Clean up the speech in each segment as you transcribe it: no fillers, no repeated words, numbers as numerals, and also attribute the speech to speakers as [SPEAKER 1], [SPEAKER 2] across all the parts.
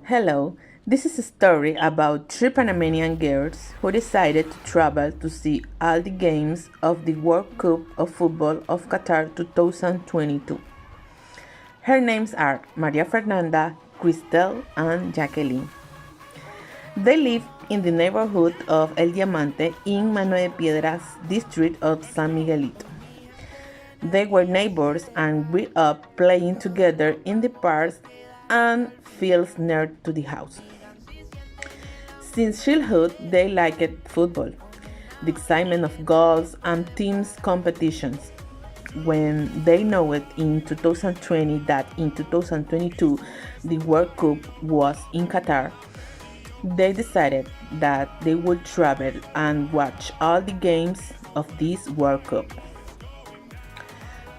[SPEAKER 1] Hello, this is a story about three Panamanian girls who decided to travel to see all the games of the World Cup of Football of Qatar 2022. Her names are Maria Fernanda, Cristel, and Jacqueline. They live in the neighborhood of El Diamante in Mano de Piedras district of San Miguelito. They were neighbors and grew up playing together in the parks and fields near to the house. Since childhood, they liked football, the excitement of goals and teams competitions. When they know it in 2020 that in 2022 the World Cup was in Qatar, they decided that they would travel and watch all the games of this World Cup.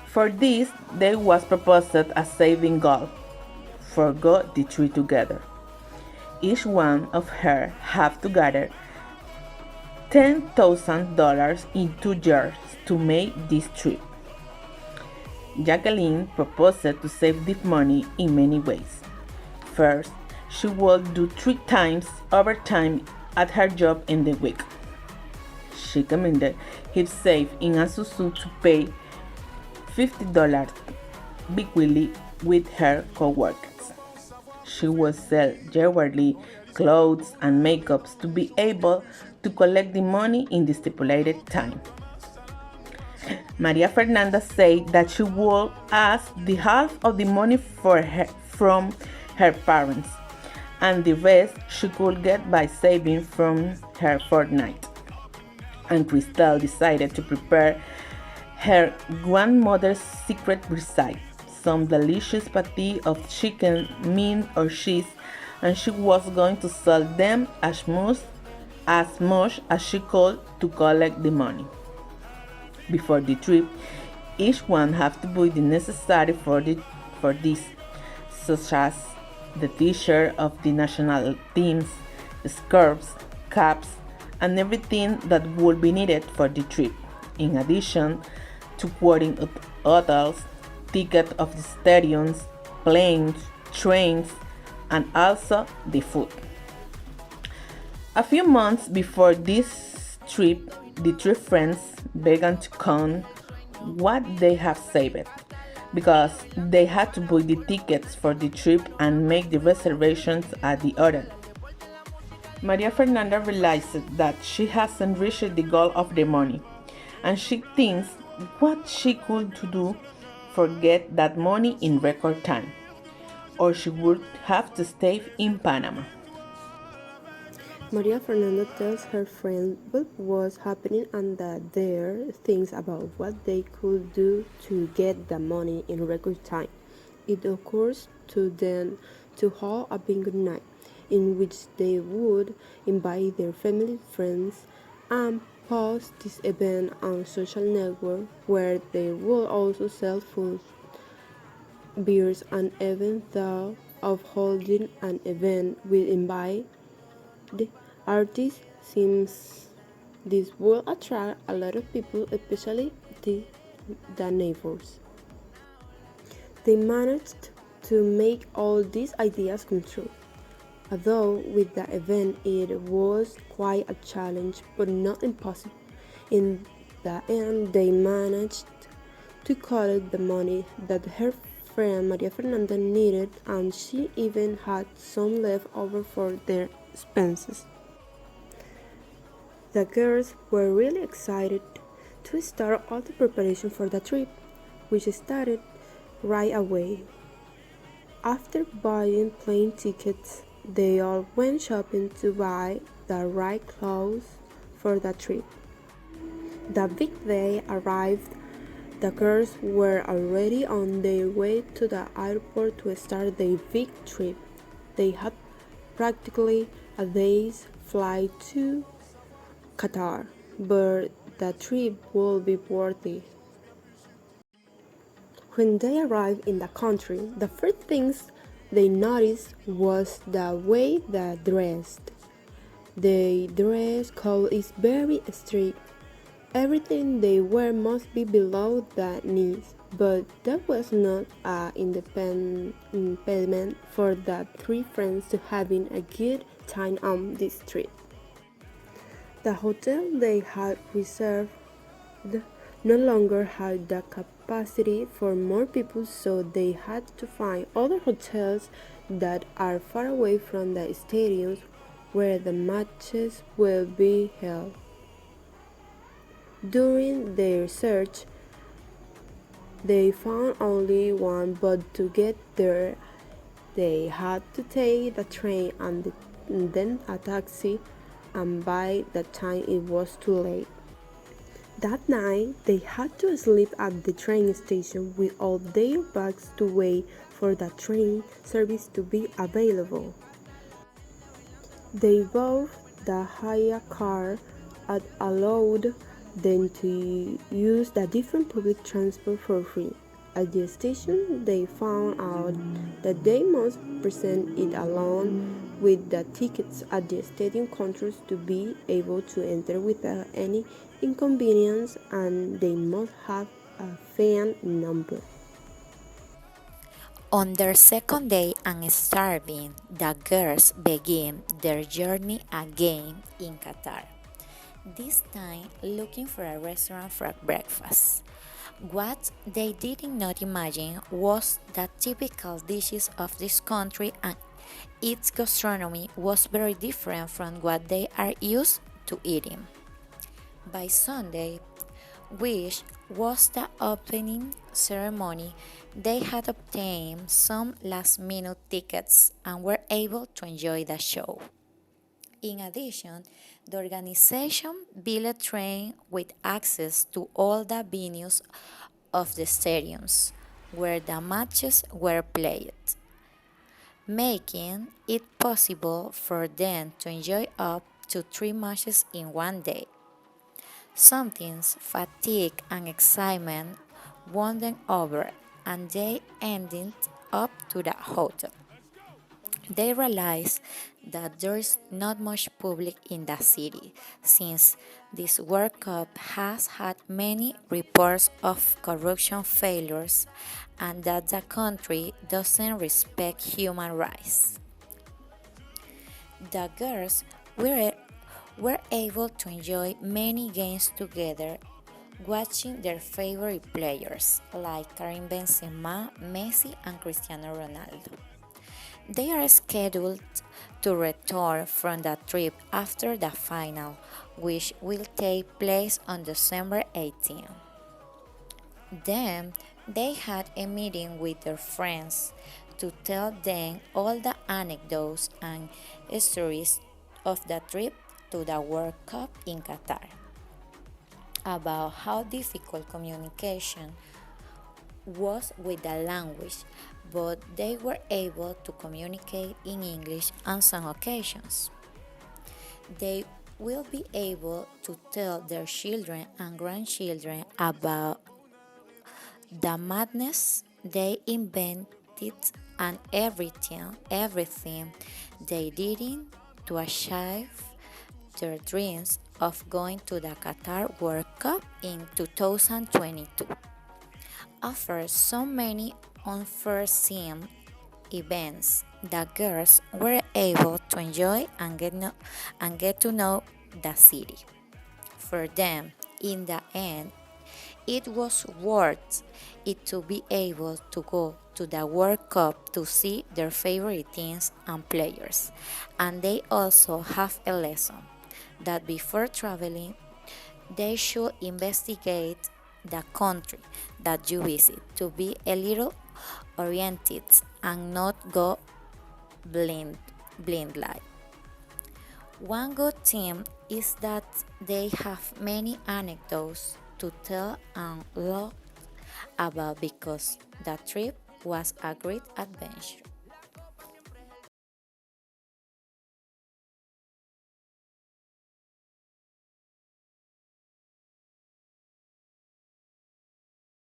[SPEAKER 1] For this, there was proposed a saving goal: forgo the three together. Each one of her have to gather $10,000 in 2 years to make this trip. Jacqueline proposed to save this money in many ways. First, she would do 3 times overtime at her job in the week. She commanded him save in a susu to pay $50 weekly with her co-workers. She would sell jewelry, clothes, and makeups to be able to collect the money in the stipulated time. Maria Fernanda said that she would ask the half of the money from her parents, and the rest she could get by saving from her fortnight. And Cristel decided to prepare her grandmother's secret recipe, some delicious patty of chicken, meat, or cheese, and she was going to sell them as much as she could to collect the money. Before the trip, each one had to buy the necessary for this, such as the t-shirt of the national teams, scarves, caps, and everything that would be needed for the trip, in addition to quoting hotels, tickets of the stadiums, planes, trains, and also the food. A few months before this trip, the three friends began to count what they have saved, because they had to buy the tickets for the trip and make the reservations at the hotel. Maria Fernanda realizes that she hasn't reached the goal of the money, and she thinks what she could do for get that money in record time, or she would have to stay in Panama.
[SPEAKER 2] Maria Fernanda tells her friend what was happening and that they thinks about what they could do to get the money in record time. It occurs to them to hold a bingo night in which they would invite their family friends and post this event on social network where they would also sell food, beers, and even thought of holding an event with invite the artist. Seems this will attract a lot of people, especially the neighbors. They managed to make all these ideas come true. Although with the event it was quite a challenge but not impossible. In the end they managed to collect the money that her friend Maria Fernanda needed, and she even had some left over for their expenses. The girls were really excited to start all the preparation for the trip, which started right away. After buying plane tickets, they all went shopping to buy the right clothes for the trip. The big day arrived. The girls were already on their way to the airport to start their big trip. They had practically a day's flight to Qatar, but the trip will be worth it. When they arrived in the country, the first things they noticed was the way they dressed. The dress code is very strict. Everything they wear must be below the knees. But that was not an independent impediment for the three friends to having a good time on this trip. The hotel they had reserved no longer had the capacity for more people, so they had to find other hotels that are far away from the stadiums where the matches will be held. During their search, they found only one, but to get there, they had to take the train and then a taxi, and by that time it was too late. That night, they had to sleep at the train station with all their bags to wait for the train service to be available. They bought the hire car and allowed them to use the different public transport for free. At the station, they found out that they must present it along with the tickets at the stadium counters to be able to enter without any inconvenience, and they must have a fan number.
[SPEAKER 3] On their second day and starving, the girls begin their journey again in Qatar, this time looking for a restaurant for breakfast. What they did not imagine was that typical dishes of this country and its gastronomy was very different from what they are used to eating. By Sunday, which was the opening ceremony, they had obtained some last minute tickets and were able to enjoy the show. In addition, the organization built a train with access to all the venues of the stadiums where the matches were played, making it possible for them to enjoy up to three matches in one day. Something's fatigue and excitement won them over, and they ended up to the hotel. They realized that there is not much public in the city, since this World Cup has had many reports of corruption failures and that the country doesn't respect human rights. The girls were able to enjoy many games together, watching their favorite players like Karim Benzema, Messi, and Cristiano Ronaldo. They are scheduled to return from the trip after the final, which will take place on December 18. Then they had a meeting with their friends to tell them all the anecdotes and stories of the trip to the World Cup in Qatar, about how difficult communication was with the language, but they were able to communicate in English on some occasions. They will be able to tell their children and grandchildren about the madness they invented and everything they did to achieve their dreams of going to the Qatar World Cup in 2022. After so many unforeseen events, the girls were able to enjoy and get to know the city. For them, in the end, it was worth it to be able to go to the World Cup to see their favorite teams and players. And they also have a lesson that before traveling, they should investigate the country that you visit to be a little oriented and not go blindly. One good thing is that they have many anecdotes to tell and laugh about because the trip was a great adventure.